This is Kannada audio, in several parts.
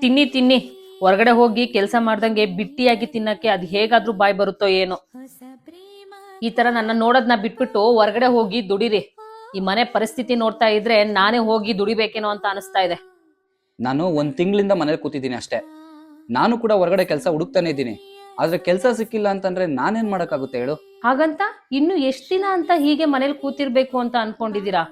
ತಿನ್ನಿ ತಿನ್ನಿ, ಹೊರಗಡೆ ಹೋಗಿ ಕೆಲಸ ಮಾಡ್ದಂಗೆ ಬಿಟ್ಟಿಯಾಗಿ ತಿನ್ನಕ್ಕೆ ಅದ್ ಹೇಗಾದ್ರೂ ಬಾಯ್ ಬರುತ್ತೋ ಏನೋ. ಈ ತರ ನನ್ನ ನೋಡೋದ್ನ ಬಿಟ್ಬಿಟ್ಟು ಹೊರಗಡೆ ಹೋಗಿ ದುಡಿರಿ. ಈ ಮನೆ ಪರಿಸ್ಥಿತಿ ನೋಡ್ತಾ ಇದ್ರೆ ನಾನೇ ಹೋಗಿ ದುಡಿಬೇಕೇನೋ ಅಂತ ಅನಿಸ್ತಾ ಇದೆ. ನಾನು 1 ತಿಂಗಳಿಂದ ಮನೇಲಿ ಕೂತಿದ್ದೀನಿ ಅಷ್ಟೇ. ನಾನು ಕೂಡ ಹೊರಗಡೆ ಕೆಲಸ ಹುಡುಕ್ತಾನೆ ಇದ್ದೀನಿ. ಆದ್ರೆ ಕೆಲಸ ಸಿಕ್ಕಿಲ್ಲ ಅಂತಂದ್ರೆ ನಾನೇನ್ ಮಾಡಕ್ಕಾಗುತ್ತೆ ಹೇಳು? ಹಾಗಂತ ಇನ್ನು ಎಷ್ಟ್ ದಿನ ಅಂತ ಹೀಗೆ ಮನೇಲಿ ಕೂತಿರ್ಬೇಕು ಅಂತ ಅನ್ಕೊಂಡಿದೀರಾ?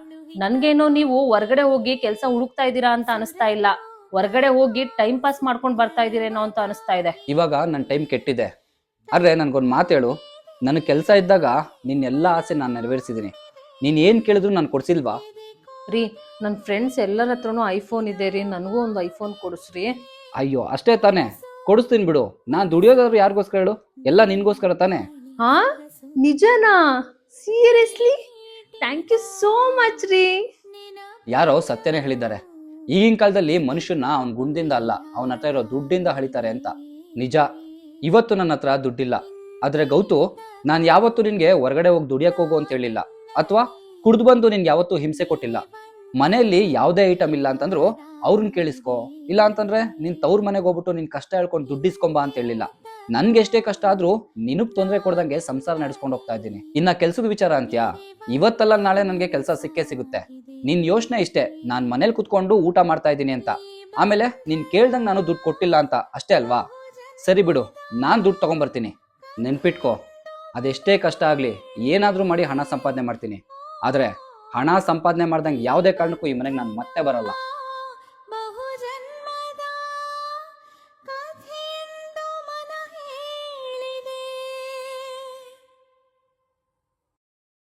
ನನ್ಗೇನೋ ನೀವು ಹೊರಗಡೆ ಹೋಗಿ ಕೆಲಸ ಹುಡುಕ್ತಾ ಇದ್ದೀರಾ ಅಂತ ಅನಿಸ್ತಾ ಇಲ್ಲ. ಹೊರಗಡೆ ಹೋಗಿ ಟೈಮ್ ಪಾಸ್ ಮಾಡ್ಕೊಂಡು ಬರ್ತಾ ಇದೀರೇನೋ ಅಂತ ಅನಿಸ್ತಾ ಇದೆ. ಇವಾಗ ನನ್ನ ಟೈಮ್ ಕೆಟ್ಟಿದೆ. ಆದ್ರೆ ನನ್ಗೊಂದು ಮಾತು ಹೇಳು, ನನಗೆ ಕೆಲಸ ಇದ್ದಾಗ ನಿನ್ನ ಎಲ್ಲ ಆಸೆ ನಾನು ನೆರವೇರಿಸಿದ್ದೀನಿ. ನೀನ್ ಏನ್ ಕೇಳಿದ್ರು ನಾನು ಕೊಡ್ಸಿಲ್ವಾ? ರೀ, ನನ್ನ ಫ್ರೆಂಡ್ಸ್ ಎಲ್ಲರ ಹತ್ರನೂ ಐಫೋನ್ ಇದೆ ರೀ, ನನಗೂ ಒಂದು ಐಫೋನ್ ಕೊಡಿಸ್ರಿ. ಅಯ್ಯೋ ಅಷ್ಟೇ ತಾನೇ, ಕೊಡಿಸ್ತೀನಿ ಬಿಡು. ನಾನು ದುಡಿಯೋದಾದ್ರು ಯಾರಿಗೋಸ್ಕರ ಹೇಳು? ಎಲ್ಲ ನಿನ್ಗೋಸ್ಕರ ತಾನೇ. ಹಾ, ನಿಜನಾ? Seriously? Thank you so much ರೀ. ಯಾರೋ ಸತ್ಯನೇ ಹೇಳಿದ್ದಾರೆ, ಈಗಿನ ಕಾಲದಲ್ಲಿ ಮನುಷ್ಯನ ಅವನ ಗುಣದಿಂದ ಅಲ್ಲ, ಅವನ ಹತ್ರ ಇರೋ ದುಡ್ಡಿಂದ ಹಳಿತಾರೆ ಅಂತ. ನಿಜ, ಇವತ್ತು ನನ್ನ ಹತ್ರ ದುಡ್ಡಿಲ್ಲ. ಆದ್ರೆ ಗೌತು, ನಾನು ಯಾವತ್ತೂ ನಿನ್ಗೆ ಹೊರಗಡೆ ಹೋಗಿ ದುಡಿಯಕ್ಕೆ ಹೋಗು ಅಂತ ಹೇಳಿಲ್ಲ, ಅಥವಾ ಕುಡ್ದು ಬಂದು ನಿನ್ಗೆ ಯಾವತ್ತೂ ಹಿಂಸೆ ಕೊಟ್ಟಿಲ್ಲ. ಮನೆಯಲ್ಲಿ ಯಾವುದೇ ಐಟಮ್ ಇಲ್ಲ ಅಂತಂದ್ರು ಅವ್ರನ್ನ ಕೇಳಿಸ್ಕೊ, ಇಲ್ಲ ಅಂತಂದ್ರೆ ನಿನ್ ತವ್ರ ಮನೆಗೆ ಹೋಗ್ಬಿಟ್ಟು ನಿನ್ ಕಷ್ಟ ಹೇಳ್ಕೊಂಡು ದುಡ್ಡಿಸ್ಕೊಂಬಾ ಅಂತ ಹೇಳಿಲ್ಲ. ನನ್ಗೆ ಎಷ್ಟೇ ಕಷ್ಟ ಆದ್ರೂ ನಿನಗ್ ತೊಂದರೆ ಕೊಡ್ದಂಗೆ ಸಂಸಾರ ನಡೆಸ್ಕೊಂಡು ಹೋಗ್ತಾ ಇದ್ದೀನಿ. ಇನ್ನ ಕೆಲ್ಸದ ವಿಚಾರ ಅಂತ್ಯಾ, ಇವತ್ತಲ್ಲ ನಾಳೆ ನನ್ಗೆ ಕೆಲಸ ಸಿಕ್ಕೇ ಸಿಗುತ್ತೆ. ನಿನ್ ಯೋಚನೆ ಇಷ್ಟೇ, ನಾನ್ ಮನೇಲಿ ಕುತ್ಕೊಂಡು ಊಟ ಮಾಡ್ತಾ ಇದ್ದೀನಿ ಅಂತ. ಆಮೇಲೆ ನೀನ್ ಕೇಳ್ದಂಗೆ ನಾನು ದುಡ್ಡು ಕೊಟ್ಟಿಲ್ಲ ಅಂತ ಅಷ್ಟೇ ಅಲ್ವಾ? ಸರಿ ಬಿಡು, ನಾನ್ ದುಡ್ಡು ತಗೊಂಡ್ಬರ್ತೀನಿ. ನೆನ್ಪಿಟ್ಕೋ, ಅದೆಷ್ಟೇ ಕಷ್ಟ ಆಗ್ಲಿ ಏನಾದ್ರೂ ಮಾಡಿ ಹಣ ಸಂಪಾದನೆ ಮಾಡ್ತೀನಿ. ಆದ್ರೆ ಹಣ ಸಂಪಾದನೆ ಮಾಡ್ದಂಗೆ ಯಾವುದೇ ಕಾರಣಕ್ಕೂ ಈ ಮನೆಗೆ ನಾನು ಮತ್ತೆ ಬರಲ್ಲ.